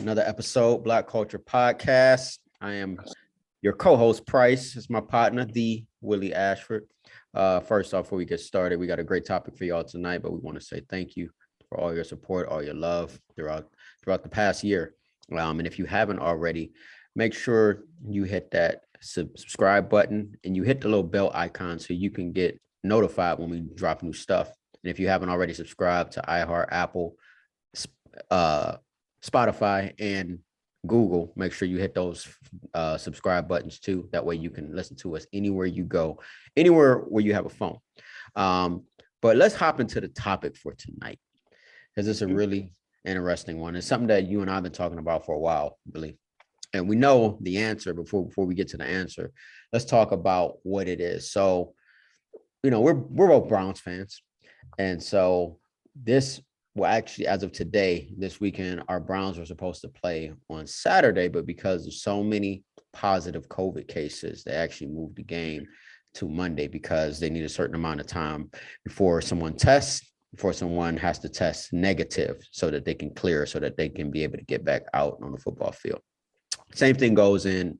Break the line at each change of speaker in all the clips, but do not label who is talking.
another episode, Black Culture Podcast. I am your co-host, Price. It's my partner, the Willie Ashford. First off, before we get started, we got a great topic for y'all tonight, but we want to say thank you for all your support, all your love throughout the past year. And if you haven't already, make sure you hit that subscribe button and you hit the little bell icon so you can get notified when we drop new stuff. And if you haven't already subscribed to iHeart, Apple, Spotify, and Google, make sure you hit those subscribe buttons too. That way you can listen to us anywhere you go, anywhere where you have a phone. But let's hop into the topic for tonight, because it's a really interesting one. It's something that you and I have been talking about for a while, Billy. And we know the answer. Before we get to the answer, let's talk about what it is. So, we're both Browns fans. And so actually, as of today, this weekend, our Browns were supposed to play on Saturday, but because of so many positive COVID cases, they actually moved the game to Monday because they need a certain amount of time before someone has to test negative so that they can clear, so that they can be able to get back out on the football field. Same thing goes on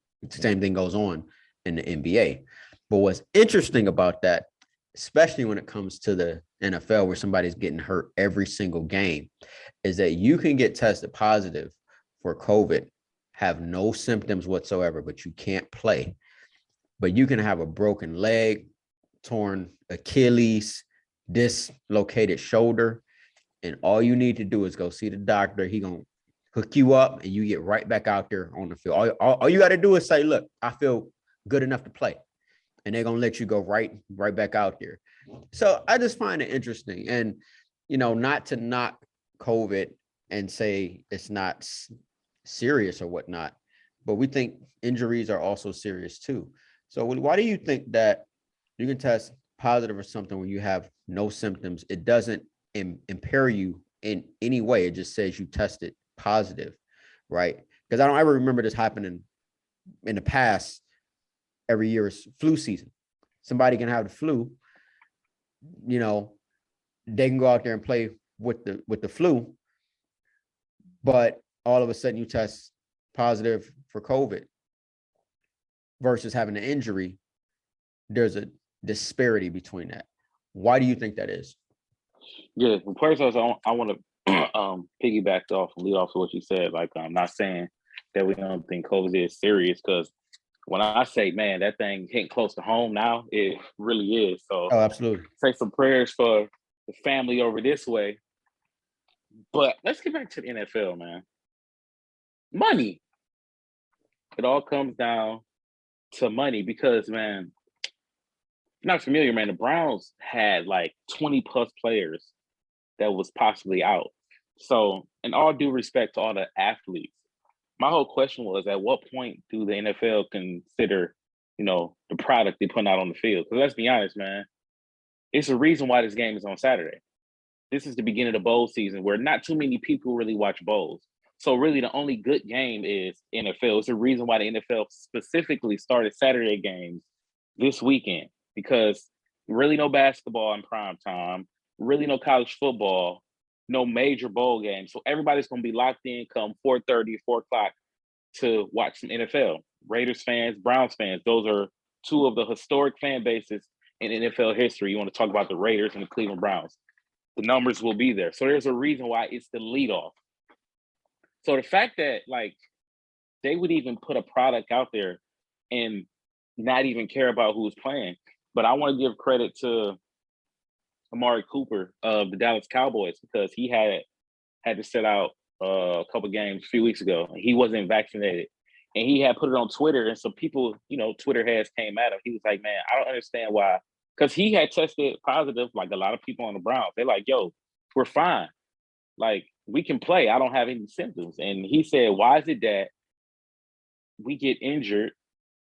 in the NBA. But what's interesting about that, especially when it comes to the NFL, where somebody's getting hurt every single game, is that you can get tested positive for COVID, have no symptoms whatsoever, but you can't play. But you can have a broken leg, torn Achilles, dislocated shoulder, and all you need to do is go see the doctor. He gonna hook you up, and you get right back out there on the field. All you got to do is say, "Look, I feel good enough to play," and they're gonna let you go right back out there. So I just find it interesting, and not to knock COVID and say it's not serious or whatnot, but we think injuries are also serious too. So why do you think that you can test positive or something when you have no symptoms? It doesn't impair you in any way. It just says you tested positive, right? Because I don't ever remember this happening in the past. Every year is flu season. Somebody can have the flu, they can go out there and play with the flu, but all of a sudden you test positive for COVID versus having an injury. There's a disparity between that. Why do you think that is?
Yeah, well, first I want to piggyback off and lead off to what you said. Like, I'm not saying that we don't think COVID is serious, because when I say, man, that thing hitting close to home now, it really is. So,
absolutely.
Say some prayers for the family over this way. But let's get back to the NFL, man. Money. It all comes down to money because, man, if you're not familiar, man, the Browns had like 20 plus players that was possibly out. So, in all due respect to all the athletes, my whole question was, at what point do the NFL consider, the product they put out on the field? Because let's be honest, man, it's a reason why this game is on Saturday. This is the beginning of the bowl season where not too many people really watch bowls. So really the only good game is NFL. It's the reason why the NFL specifically started Saturday games this weekend, because really no basketball in prime time, really no college football, no major bowl games. So everybody's going to be locked in come 4:30, 4 o'clock to watch some NFL. Raiders fans, Browns fans, those are two of the historic fan bases in NFL history. You want to talk about the Raiders and the Cleveland Browns. The numbers will be there. So there's a reason why it's the leadoff. So the fact that, like, they would even put a product out there and not even care about who's playing. But I want to give credit to Amari Cooper of the Dallas Cowboys, because he had to sit out a couple games a few weeks ago. He wasn't vaccinated. And he had put it on Twitter, and some people, Twitter heads came at him. He was like, man, I don't understand why. Because he had tested positive, like a lot of people on the Browns. They're like, yo, we're fine. Like, we can play. I don't have any symptoms. And he said, why is it that we get injured,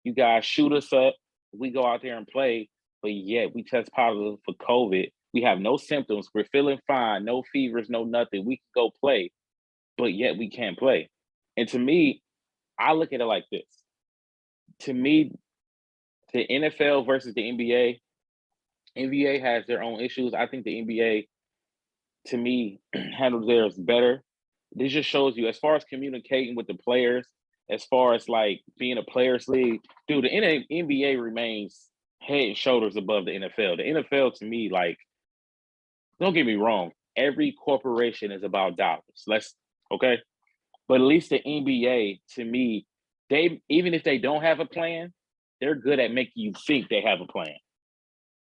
you guys shoot us up, we go out there and play, but yet we test positive for COVID. We have no symptoms. We're feeling fine. No fevers, no nothing. We can go play, but yet we can't play. And to me, I look at it like this. To me, the NFL versus the NBA, NBA has their own issues. I think the NBA, to me, handles theirs better. this just shows you, as far as communicating with the players, as far as like being a players league, dude, the NBA remains head and shoulders above the NFL. The NFL to me, like, don't get me wrong, every corporation is about dollars. Okay. But at least the NBA, to me, they, even if they don't have a plan, they're good at making you think they have a plan.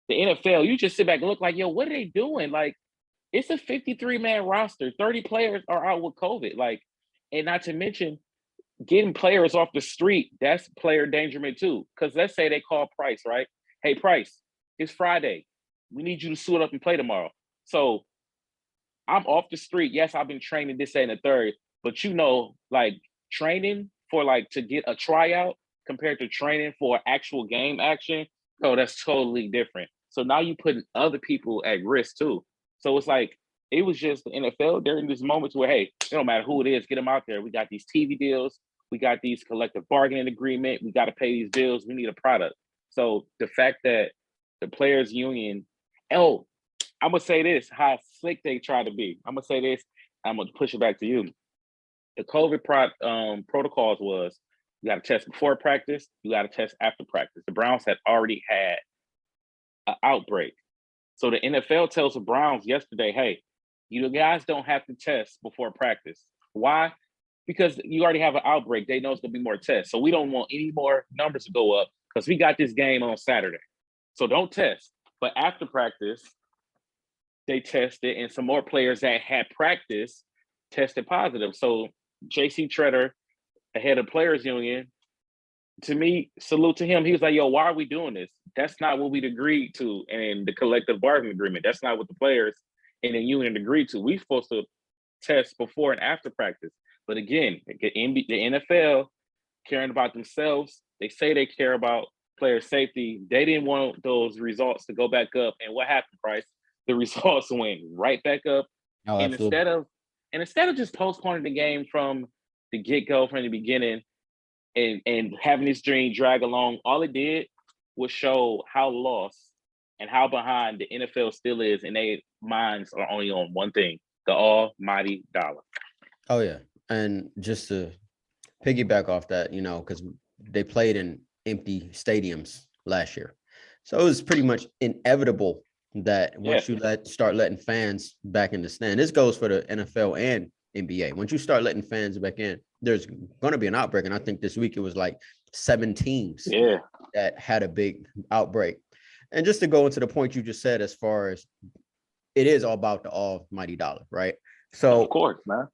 The NFL, you just sit back and look like, yo, what are they doing? Like, it's a 53-man roster. 30 players are out with COVID. Like, and not to mention getting players off the street, that's player endangerment too. Because let's say they call Price, right? Hey, Price, it's Friday. We need you to suit up and play tomorrow. So I'm off the street. Yes, I've been training this, and the third, but like training for like to get a tryout compared to training for actual game action, oh, that's totally different. So now you putting other people at risk too. So it's like it was just the NFL during these moments where, hey, it don't matter who it is, get them out there. We got these TV deals, we got these collective bargaining agreement, we got to pay these bills, we need a product. So the fact that the players union, oh, I'm gonna say this: how slick they try to be. I'm gonna say this. I'm gonna push it back to you. The COVID protocols was you got to test before practice, you got to test after practice. The Browns had already had an outbreak, so the NFL tells the Browns yesterday, "Hey, you guys don't have to test before practice. Why? Because you already have an outbreak. They know it's gonna be more tests, so we don't want any more numbers to go up because we got this game on Saturday. So don't test. But after practice." They tested, and some more players that had practice tested positive. So JC Treader, ahead of players union, to me, salute to him. He was like, yo, why are we doing this? That's not what we'd agreed to in the collective bargaining agreement. That's not what the players and the union agreed to. We're supposed to test before and after practice. But again, the NFL caring about themselves, they say they care about player safety. They didn't want those results to go back up. And what happened, Price? The results went right back up.
Oh,
And
absolutely.
instead of just postponing the game from the get-go, from the beginning, and having this dream drag along, all it did was show how lost and how behind the NFL still is, and their minds are only on one thing: the almighty dollar.
Oh yeah, and just to piggyback off that, because they played in empty stadiums last year, so it was pretty much inevitable that once you start letting fans back in the stand, this goes for the NFL and NBA. Once you start letting fans back in, there's going to be an outbreak. And I think this week it was like 7 teams that had a big outbreak. And just to go into the point you just said, as far as it is all about the almighty dollar, right? So
of course, man.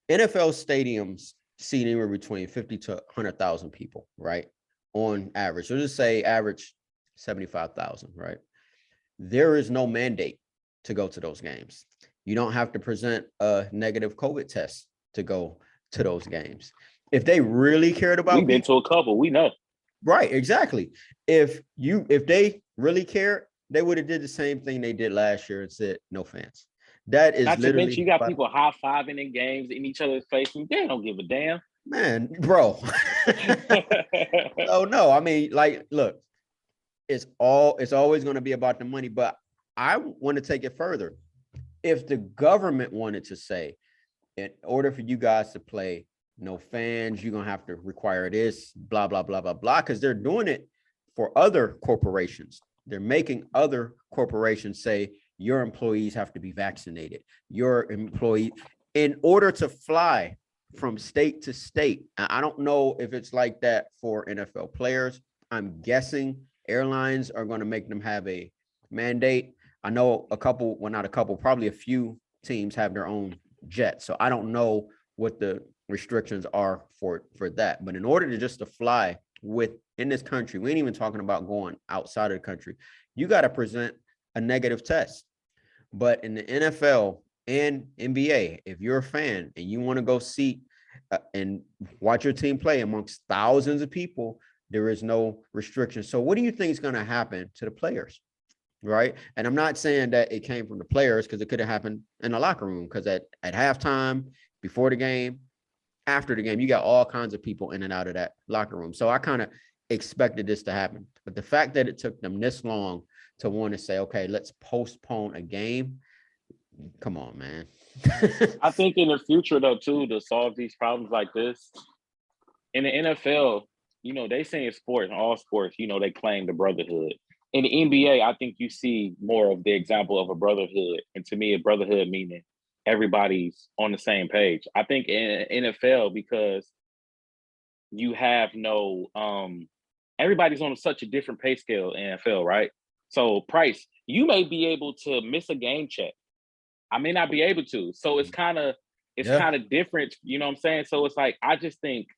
NFL stadiums seat anywhere between 50 to 100,000 people, right? On average. So just say average 75,000, right? There is no mandate to go to those games. You don't have to present a negative COVID test to go to those games. If they really cared about,
we've been to a couple, we know.
Right, exactly. If they really cared, they would have did the same thing they did last year and said no fans. That is
not
literally.
To mention, you got people high-fiving in games in each other's faces. They don't give a damn,
man, bro. Oh no, I mean, like, look. It's always going to be about the money, but I want to take it further. If the government wanted to say, in order for you guys to play, no fans, you're going to have to require this, blah, blah, blah, blah, blah, because they're doing it for other corporations. They're making other corporations say your employees have to be vaccinated. Your employee, in order to fly from state to state. I don't know if it's like that for NFL players. I'm guessing airlines are going to make them have a mandate. I know probably a few teams have their own jets. So I don't know what the restrictions are for that. But in order to fly in this country, we ain't even talking about going outside of the country. You got to present a negative test. But in the NFL and NBA, if you're a fan and you want to go see and watch your team play amongst thousands of people, there is no restriction. So what do you think is going to happen to the players? Right. And I'm not saying that it came from the players, because it could have happened in the locker room, because at halftime, before the game, after the game, you got all kinds of people in and out of that locker room. So I kind of expected this to happen. But the fact that it took them this long to want to say, okay, let's postpone a game. Come on, man.
I think in the future though too, to solve these problems like this, in the NFL, they say in sports, in all sports, they claim the brotherhood. In the NBA, I think you see more of the example of a brotherhood. And to me, a brotherhood meaning everybody's on the same page. I think in NFL, because you have no everybody's on such a different pay scale in NFL, right? So Price, you may be able to miss a game check. I may not be able to. So it's
Yeah.
kind of different, you know what I'm saying? So it's like I just think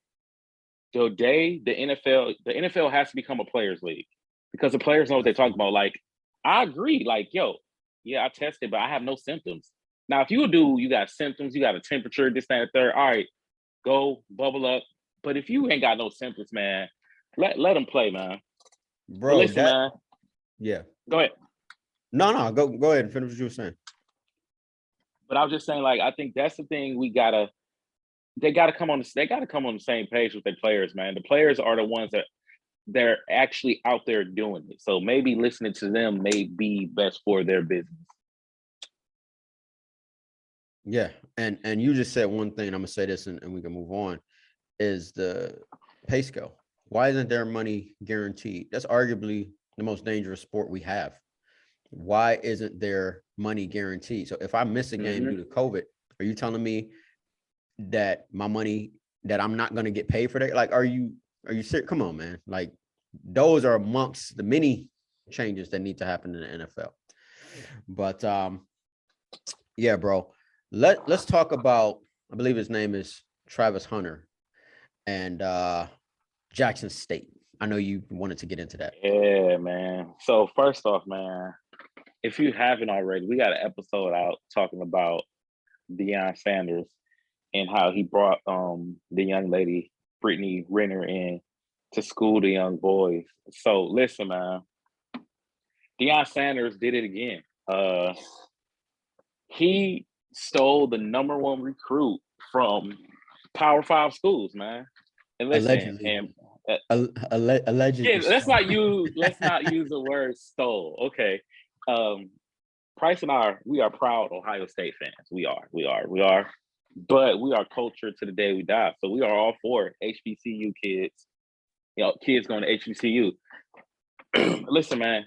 the NFL has to become a players league because the players know what they're talking about. Like, I agree. Like, yo, yeah, I tested, but I have no symptoms. Now, if you got symptoms, you got a temperature, this, that, and third. All right, go bubble up. But if you ain't got no symptoms, man, let them play, man. But
Bro,
listen, man,
yeah.
go ahead.
No, go ahead and finish what you were saying.
But I was just saying, like, I think that's the thing they gotta come on the same page with their players, man. The players are the ones that they're actually out there doing it. So maybe listening to them may be best for their business.
Yeah. And you just said one thing, I'm gonna say this and we can move on, is the pay scale. Why isn't there money guaranteed? That's arguably the most dangerous sport we have. Why isn't there money guaranteed? So if I miss a game due to COVID, are you telling me that my money that I'm not going to get paid for that? Like, are you serious? Come on, man. Like, those are amongst the many changes that need to happen in the NFL. But yeah, bro. Let's talk about, I believe his name is Travis Hunter and Jackson State. I know you wanted to get into that.
Yeah, man. So first off, man, if you haven't already, we got an episode out talking about Deion Sanders and how he brought the young lady Brittany Renner in to school the young boys. So listen, man, Deion Sanders did it again. He stole the number one recruit from Power Five schools, man. And listen,
Allegedly.
and
Allegedly.
yeah, let's
So.
not use the word stole. Okay. Um, Price and we are proud Ohio State fans. We are. But we are culture to the day we die. So we are all for HBCU kids, kids going to HBCU. Listen, man,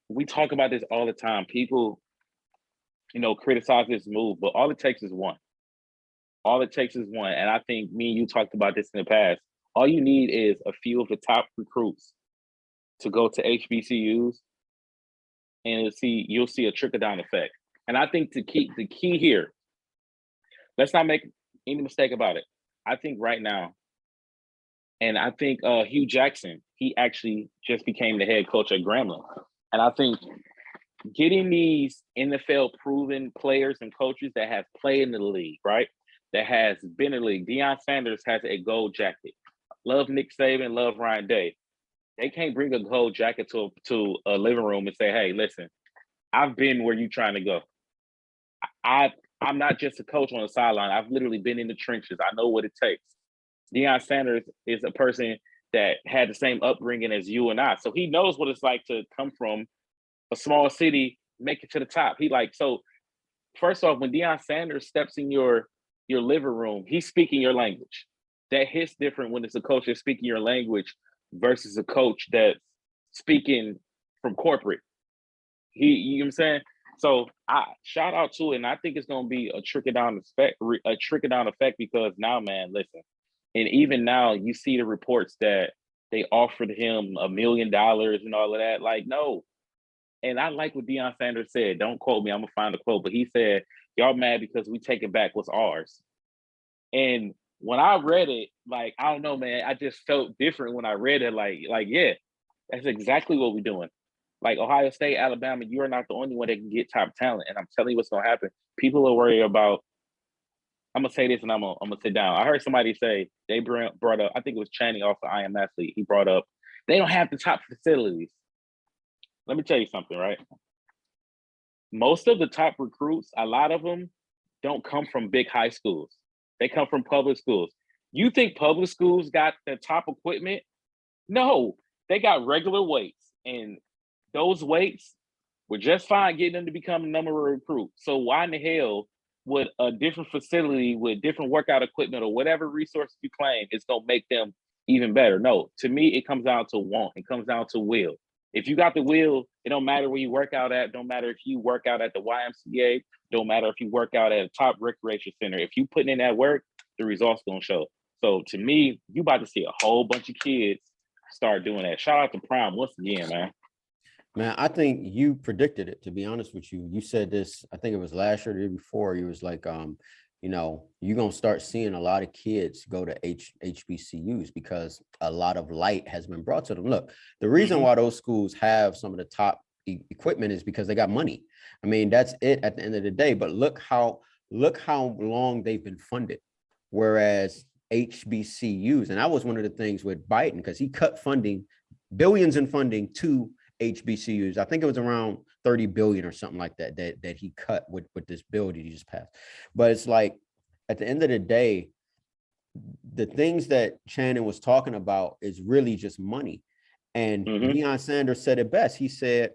we talk about this all the time. People, criticize this move, but all it takes is one. All it takes is one. And I think me and you talked about this in the past. All you need is a few of the top recruits to go to HBCUs, and you'll see a trickle down effect. And I think the key here, let's not make any mistake about it. I think right now, and I think Hugh Jackson, he actually just became the head coach at Grambling. And I think getting these NFL proven players and coaches that have played in the league, right? That has been in the league. Deion Sanders has a gold jacket. Love Nick Saban, love Ryan Day. They can't bring a gold jacket to a living room and say, hey, listen, I've been where you're trying to go. I'm not just a coach on the sideline. I've literally been in the trenches. I know what it takes. Deion Sanders is a person that had the same upbringing as you and I. So he knows what it's like to come from a small city, make it to the top. So first off, when Deion Sanders steps in your living room, he's speaking your language. That hits different when it's a coach that's speaking your language versus a coach that's speaking from corporate. You know what I'm saying? So I shout out to it, and I think it's gonna be a trickle down effect because now, man, listen, and even now you see the reports that they offered him $1 million and all of that. Like, no. And I like what Deion Sanders said. Don't quote me, I'm gonna find the quote, but he said, y'all mad because we taking back what's ours. And when I read it, like, I don't know, man, I just felt different when I read it. Like, yeah, that's exactly what we're doing. Like Ohio State, Alabama, you are not the only one that can get top talent. And I'm telling you what's gonna happen. People are worried about. I'm gonna say this, and I'm gonna sit down. I heard somebody say they brought up. I think it was Channing off the IM athlete. He brought up they don't have the top facilities. Let me tell you something, right? Most of the top recruits, a lot of them don't come from big high schools. They come from public schools. You think public schools got the top equipment? No, they got regular weights, and those weights were just fine getting them to become a number one recruit. So why in the hell with a different facility with different workout equipment or whatever resources you claim, it's gonna make them even better. No, to me, it comes down to want. It comes down to will. If you got the will, it don't matter where you work out at. Don't matter if you work out at the YMCA. Don't matter if you work out at a top recreation center. If you putting in that work, the results gonna show. So to me, you about to see a whole bunch of kids start doing that. Shout out to Prime once again, man.
Man, I think you predicted it, to be honest with you. You said this, I think it was last year or the year before. You was like, you're gonna start seeing a lot of kids go to HBCUs because a lot of light has been brought to them. Look, the reason why those schools have some of the top equipment is because they got money. I mean, that's it at the end of the day. But look how long they've been funded. Whereas HBCUs, and that was one of the things with Biden, because he cut funding, billions in funding to HBCUs. I think it was around 30 billion or something like that he cut with this bill that he just passed. But it's like, at the end of the day, the things that Shannon was talking about is really just money. And Deion Sanders said it best. He said,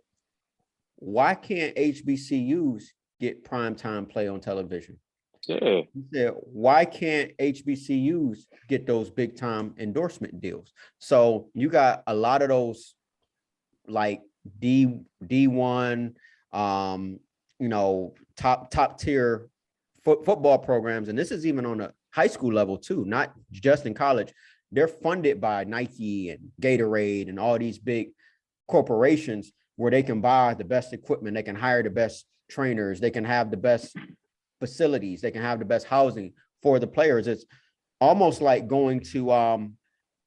why can't HBCUs get primetime play on television?
Yeah.
He said, why can't HBCUs get those big time endorsement deals? So you got a lot of those like D1, top tier football programs. And this is even on a high school level too, not just in college. They're funded by Nike and Gatorade and all these big corporations where they can buy the best equipment. They can hire the best trainers. They can have the best facilities. They can have the best housing for the players. It's almost like going to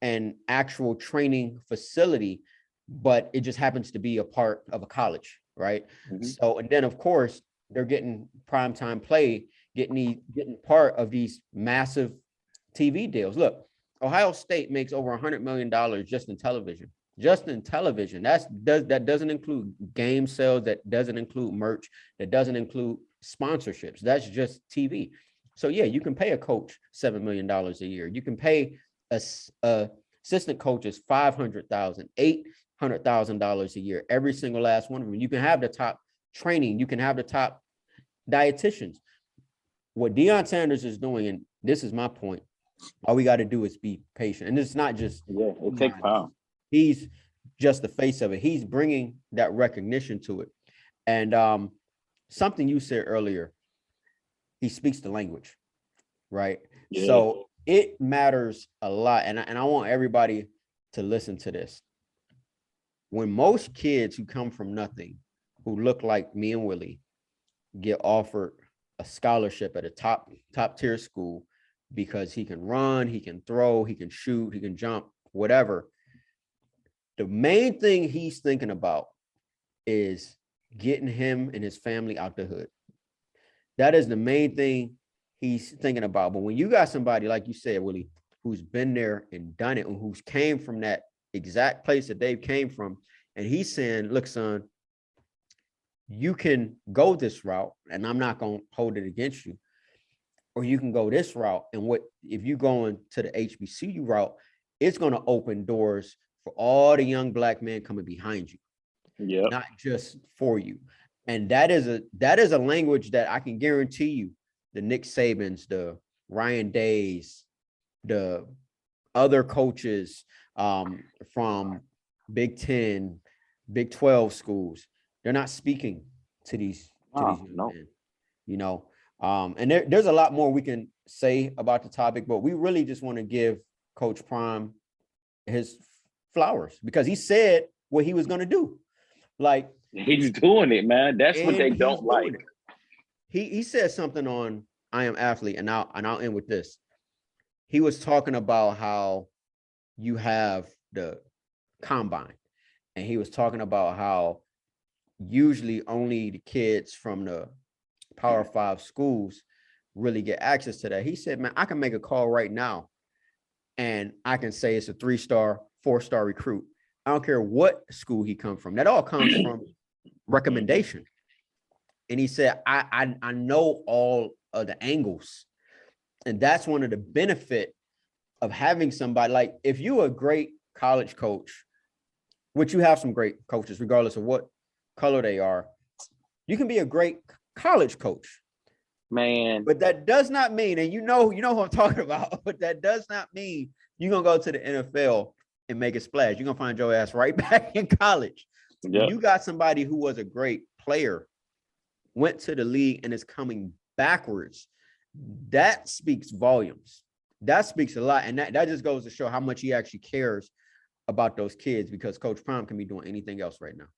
an actual training facility, but it just happens to be a part of a college, right? So, and then of course they're getting primetime play, getting part of these massive TV deals. Look, Ohio State makes over $100 million just in television. That doesn't include game sales, that doesn't include merch, that doesn't include sponsorships. That's just TV. So yeah, you can pay a coach $7 million a year. You can pay assistant coaches $500,000, $800,000 a year, every single last one of them. You can have the top training. You can have the top dietitians. What Deion Sanders is doing, and this is my point, all we got to do is be patient. And it's not just,
it takes time.
He's just the face of it. He's bringing that recognition to it. And something you said earlier, he speaks the language, right? Yeah. So it matters a lot. And I want everybody to listen to this. When most kids who come from nothing, who look like me and Willie, get offered a scholarship at a top tier school because he can run, he can throw, he can shoot, he can jump, whatever. The main thing he's thinking about is getting him and his family out the hood. That is the main thing he's thinking about. But when you got somebody, like you said, Willie, who's been there and done it, and who's came from that exact place that they came from, and he's saying, look, son, you can go this route, and I'm not going to hold it against you, or you can go this route. And what if you going to the HBCU route, it's going to open doors for all the young black men coming behind you, not just for you. And that is a language that I can guarantee you the Nick Sabans, the Ryan Days, the other coaches from Big 10, Big 12 schools, they're not speaking to these young men, and there's a lot more we can say about the topic, but we really just want to give Coach Prime his flowers because he said what he was going to do. Like,
he's doing it, man. That's what they don't like.
He said something on I Am Athlete, and I'll end with this. He was talking about how you have the combine, and he was talking about how usually only the kids from the Power 5 schools really get access to that. He said, man, I can make a call right now and I can say it's a 3-star, 4-star recruit. I don't care what school he comes from. That all comes from recommendation. And he said, I know all of the angles. And that's one of the benefit of having somebody like, if you're a great college coach, which you have some great coaches, regardless of what color they are, you can be a great college coach.
Man,
But that does not mean, and you know who I'm talking about, but that does not mean you're gonna go to the NFL and make a splash. You're gonna find your ass right back in college. When
yep.
you got somebody who was a great player, went to the league and is coming backwards, that speaks volumes. That speaks a lot. And that just goes to show how much he actually cares about those kids, because Coach Prime can be doing anything else right now.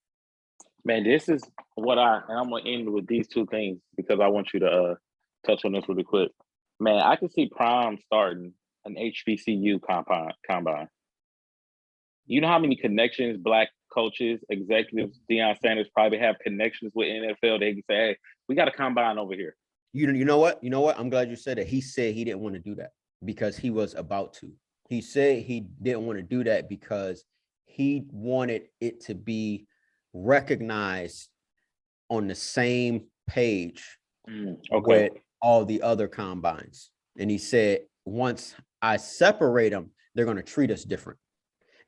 Man, this is what and I'm gonna end with these two things because I want you to touch on this really quick. Man, I can see Prime starting an HBCU combine. You know how many connections Black coaches, executives, Deion Sanders probably have connections with NFL. They can say, "Hey, we got a combine over here."
You know what? You know what? I'm glad you said that. He said he didn't want to do that because he was about to. He said he didn't want to do that because he wanted it to be recognized on the same page
Okay.
with all the other combines. And he said, once I separate them, they're going to treat us different.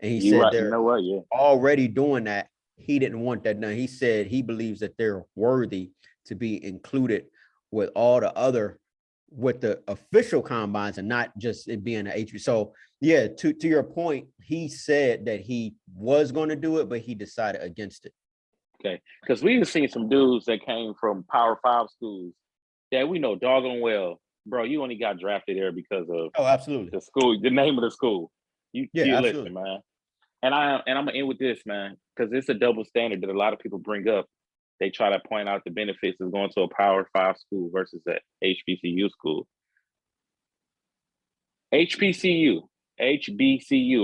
And he said
right.
they're
You know what? Yeah.
already doing that. He didn't want that done. He said he believes that they're worthy to be included with all the other, with the official combines and not just it being an HB. So yeah, to your point, he said that he was going to do it, but he decided against it.
Okay. Because we've seen some dudes that came from Power 5 schools that we know doggone well, bro, you only got drafted there because of
absolutely
the school, the name of the school. You listen, man. And I'm gonna end with this, man, because it's a double standard that a lot of people bring up. They try to point out the benefits of going to a Power 5 school versus a HBCU school. HBCU,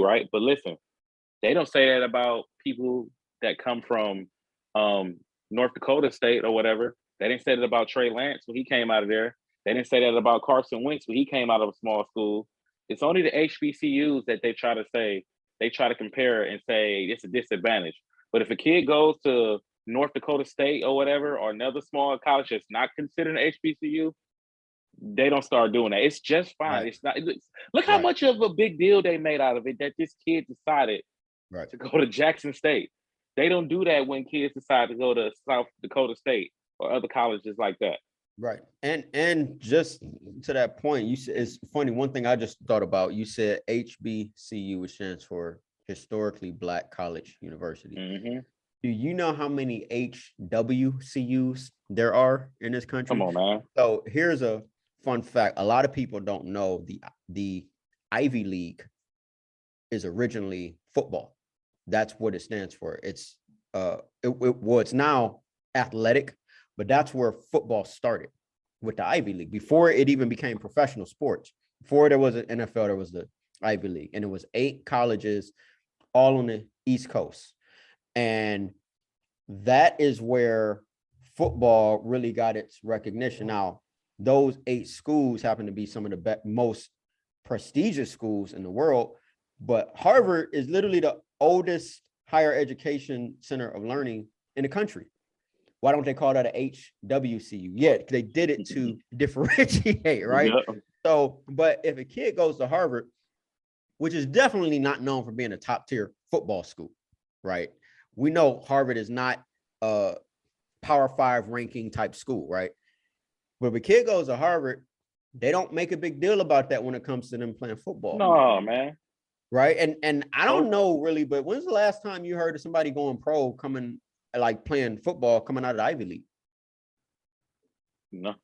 right? But listen, they don't say that about people that come from North Dakota State or whatever. They didn't say that about Trey Lance when he came out of there. They didn't say that about Carson Wentz when he came out of a small school. It's only the HBCUs that they try to compare and say it's a disadvantage. But if a kid goes to North Dakota State or whatever, or another small college that's not considered an HBCU, they don't start doing that. It's just fine.
Right.
It's not. Look how much of a big deal they made out of it that this kid decided to go to Jackson State. They don't do that when kids decide to go to South Dakota State or other colleges like that.
Right. And just to that point, you said, it's funny. One thing I just thought about, you said HBCU, which stands for Historically Black College University.
Mm-hmm.
Do you know how many HWCUs there are in this country?
Come on, man.
So here's a fun fact. A lot of people don't know the Ivy League is originally football. That's what it stands for. It's it's now athletic, but that's where football started, with the Ivy League. Before it even became professional sports, before there was an NFL, there was the Ivy League, and it was 8 colleges all on the East Coast. And that is where football really got its recognition. Now, those 8 schools happen to be some of the most prestigious schools in the world, but Harvard is literally the oldest higher education center of learning in the country. Why don't they call that a HWCU? Yeah, they did it to differentiate, right? Yeah. So, but if a kid goes to Harvard, which is definitely not known for being a top tier football school, right? We know Harvard is not a Power 5 ranking type school, right? But if a kid goes to Harvard, they don't make a big deal about that when it comes to them playing football.
No, man.
Right. And I don't know really, but when's the last time you heard of somebody going pro coming, like playing football, coming out of the Ivy League?
No.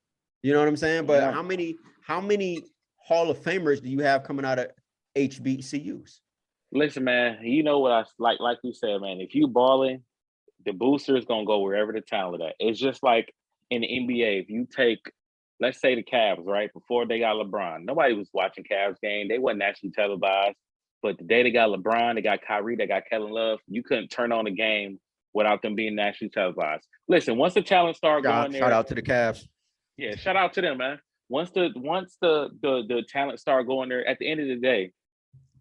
You know what I'm saying? But how many Hall of Famers do you have coming out of HBCUs?
Listen, man, you know what like you said, man, if you balling, the booster is gonna go wherever the talent at. It's just like in the NBA, if you take, let's say the Cavs, right? Before they got LeBron, nobody was watching Cavs game. They wasn't actually televised. But the day they got LeBron, they got Kyrie, they got Kevin Love, you couldn't turn on the game without them being nationally televised. Listen, once the talent start going there,
shout out to the Cavs.
Yeah, shout out to them, man. Once the talent start going there, at the end of the day,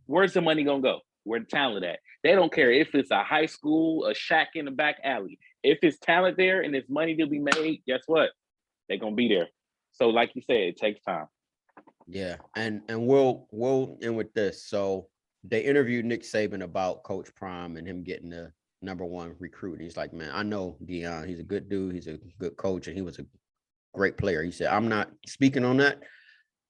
where's the money gonna go? Where the talent at? They don't care if it's a high school, a shack in the back alley. If it's talent there and there's money to be made, guess what? They're gonna be there. So, like you said, it takes time.
Yeah, and we'll end with this. So they interviewed Nick Saban about Coach Prime and him getting the #1 recruit. And he's like, man, I know Deion. He's a good dude. He's a good coach, and he was a great player. He said, I'm not speaking on that.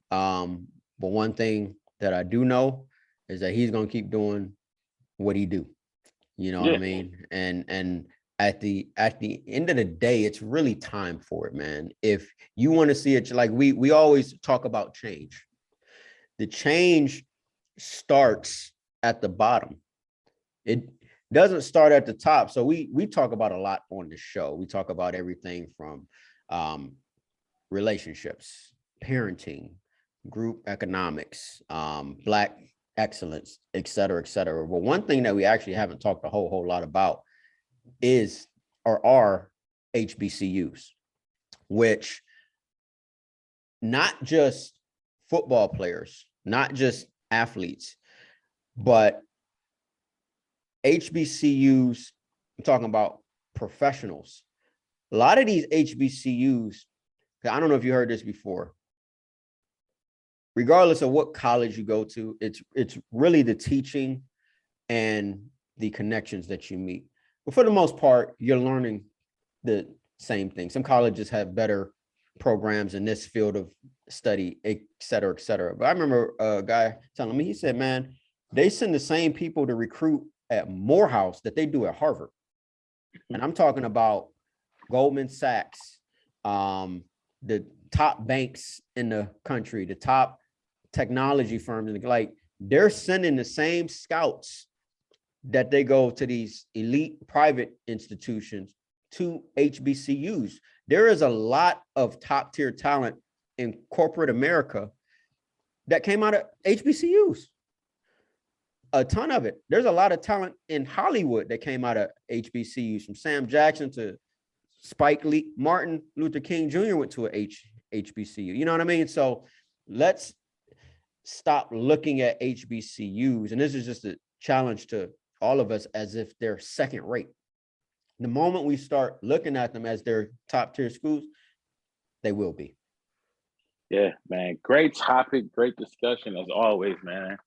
But one thing that I do know is that he's going to keep doing what he do. You know what I
Yeah.
mean? And at the end of the day, it's really time for it, man. If you want to see it, like we always talk about change. The change starts at the bottom. It doesn't start at the top. So we talk about a lot on the show. We talk about everything from relationships, parenting, group economics, Black excellence, et cetera, et cetera. But one thing that we actually haven't talked a whole lot about is or are HBCUs, which not just football players, not just athletes, but HBCUs, I'm talking about professionals. A lot of these HBCUs, I don't know if you heard this before, regardless of what college you go to, it's really the teaching and the connections that you meet. But for the most part, you're learning the same thing. Some colleges have better programs in this field of study, et cetera, et cetera. But I remember a guy telling me, he said, man, they send the same people to recruit at Morehouse that they do at Harvard. And I'm talking about Goldman Sachs, the top banks in the country, the top technology firms, like they're sending the same scouts that they go to these elite private institutions to HBCUs. There is a lot of top tier talent in corporate America that came out of HBCUs. A ton of it. There's a lot of talent in Hollywood that came out of HBCUs, from Sam Jackson to Spike Lee. Martin Luther King Jr. went to a HBCU. You know what I mean? So let's stop looking at HBCUs. And this is just a challenge to all of us, as if they're second rate. The moment we start looking at them as their top tier schools, they will be.
Yeah, man. Great topic, great discussion as always, man.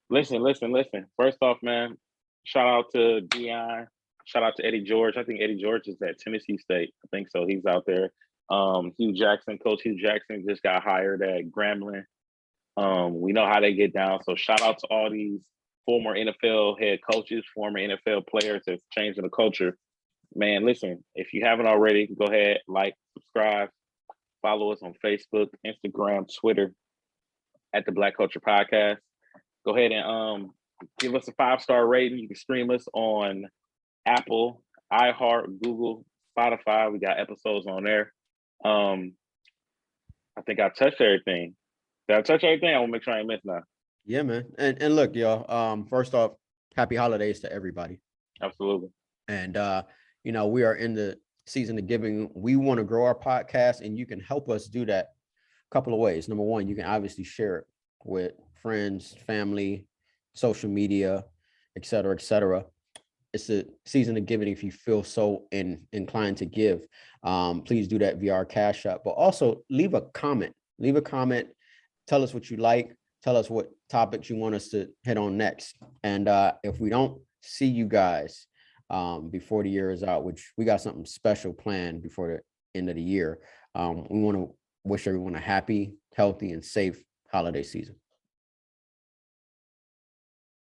Listen. First off, man, shout out to Deion. Shout out to Eddie George. I think Eddie George is at Tennessee State. I think so. He's out there. Hugh Jackson, Coach Hugh Jackson just got hired at Grambling. We know how they get down. So shout out to all these former NFL head coaches, former NFL players that's changing the culture. Man, listen, if you haven't already, go ahead, like, subscribe, follow us on Facebook, Instagram, Twitter at the Black Culture Podcast. Go ahead and give us a 5-star rating. You can stream us on Apple, iHeart, Google, Spotify. We got episodes on there. I think I touched everything. Did I touch everything? I want to make sure I ain't missing nothing.
Yeah, man. And look, y'all, first off, happy holidays to everybody.
Absolutely.
And we are in the season of giving. We want to grow our podcast, and you can help us do that a couple of ways. Number one, you can obviously share it with friends, family, social media, et cetera, et cetera. It's a season of giving. If you feel so inclined to give, please do that via our Cash App. But also leave a comment. Leave a comment. Tell us what you like. Tell us what topics you want us to hit on next. And if we don't see you guys before the year is out, which we got something special planned before the end of the year, we want to wish everyone a happy, healthy, and safe holiday season.